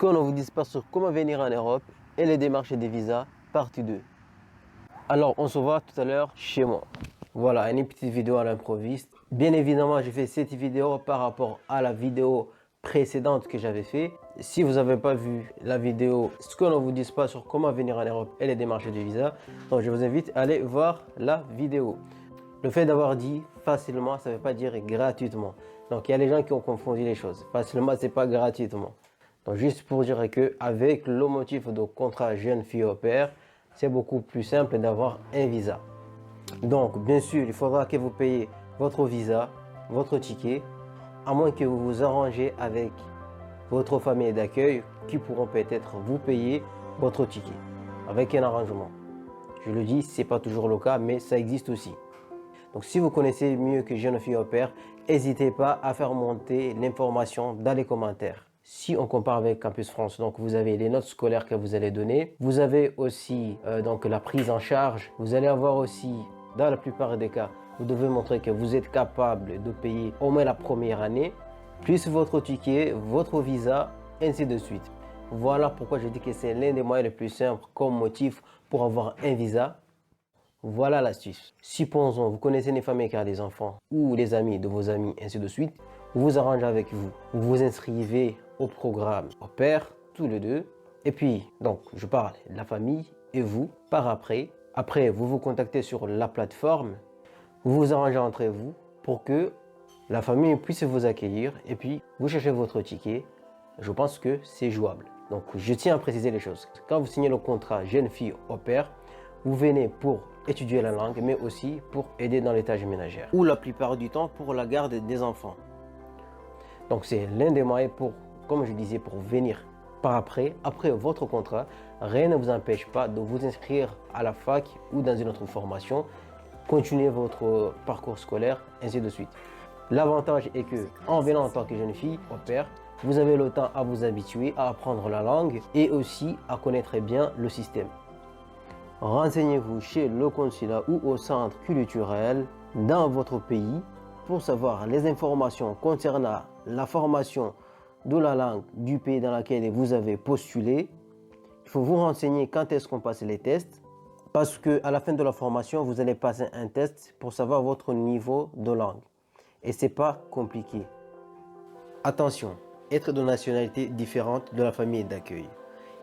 qu'on ne vous dise pas sur comment venir en Europe et les démarches des visas, partie 2. Alors, on se voit tout à l'heure chez moi. Voilà, une petite vidéo à l'improviste. Bien évidemment, j'ai fait cette vidéo par rapport à la vidéo précédente que j'avais fait. Si vous n'avez pas vu la vidéo, ce qu'on ne vous dise pas sur comment venir en Europe et les démarches de visa, donc je vous invite à aller voir la vidéo. Le fait d'avoir dit facilement, ça ne veut pas dire gratuitement. Donc, il y a les gens qui ont confondu les choses. Facilement, c'est pas gratuitement. Donc, juste pour dire que avec le motif de contrat jeune fille au pair, c'est beaucoup plus simple d'avoir un visa. Donc, bien sûr, il faudra que vous payiez votre visa, votre ticket, à moins que vous vous arrangez avec votre famille d'accueil qui pourront peut-être vous payer votre ticket avec un arrangement. Je le dis, ce n'est pas toujours le cas, mais ça existe aussi. Donc, si vous connaissez mieux que jeune fille au pair, n'hésitez pas à faire monter l'information dans les commentaires. Si on compare avec Campus France, donc vous avez les notes scolaires que vous allez donner. Vous avez aussi donc la prise en charge. Vous allez avoir aussi, dans la plupart des cas, vous devez montrer que vous êtes capable de payer au moins la première année, plus votre ticket, votre visa, ainsi de suite. Voilà pourquoi je dis que c'est l'un des moyens les plus simples comme motif pour avoir un visa. Voilà l'astuce. Supposons, vous connaissez une famille qui a des enfants ou les amis de vos amis, ainsi de suite. Vous vous arrangez avec vous. Vous vous inscrivez au programme au pair, tous les deux. Et puis, donc, je parle de la famille et vous, par après. Après, vous vous contactez sur la plateforme. Vous vous arrangez entre vous pour que la famille puisse vous accueillir. Et puis, vous cherchez votre ticket. Je pense que c'est jouable. Donc, je tiens à préciser les choses. Quand vous signez le contrat jeune fille au pair, vous venez pour étudier la langue, mais aussi pour aider dans les tâches ménagères. Ou la plupart du temps pour la garde des enfants. Donc c'est l'un des moyens pour, comme je disais, pour venir par après votre contrat. Rien ne vous empêche pas de vous inscrire à la fac ou dans une autre formation. Continuez votre parcours scolaire, ainsi de suite. L'avantage est que, en venant en tant que jeune fille au pair, vous avez le temps à vous habituer à apprendre la langue et aussi à connaître bien le système. Renseignez-vous chez le consulat ou au centre culturel dans votre pays pour savoir les informations concernant la formation de la langue du pays dans lequel vous avez postulé. Il faut vous renseigner quand est-ce qu'on passe les tests parce qu'à la fin de la formation, vous allez passer un test pour savoir votre niveau de langue. Et ce n'est pas compliqué. Attention, être de nationalité différente de la famille d'accueil.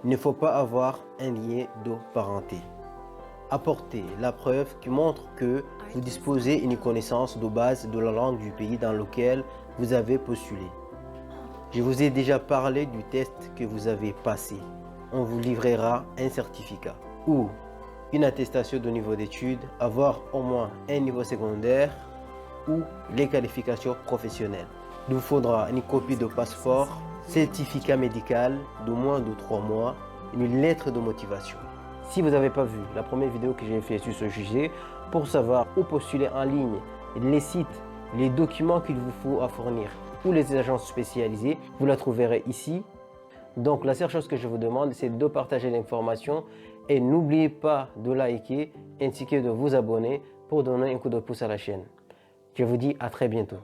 Il ne faut pas avoir un lien de parenté. Apportez la preuve qui montre que vous disposez d'une connaissance de base de la langue du pays dans lequel vous avez postulé. Je vous ai déjà parlé du test que vous avez passé. On vous livrera un certificat ou une attestation de niveau d'études, avoir au moins un niveau secondaire ou les qualifications professionnelles. Il vous faudra une copie de passeport, certificat médical de moins de 3 mois, une lettre de motivation. Si vous n'avez pas vu la première vidéo que j'ai fait sur ce sujet, pour savoir où postuler en ligne, les sites, les documents qu'il vous faut à fournir ou les agences spécialisées, vous la trouverez ici. Donc la seule chose que je vous demande, c'est de partager l'information et n'oubliez pas de liker ainsi que de vous abonner pour donner un coup de pouce à la chaîne. Je vous dis à très bientôt.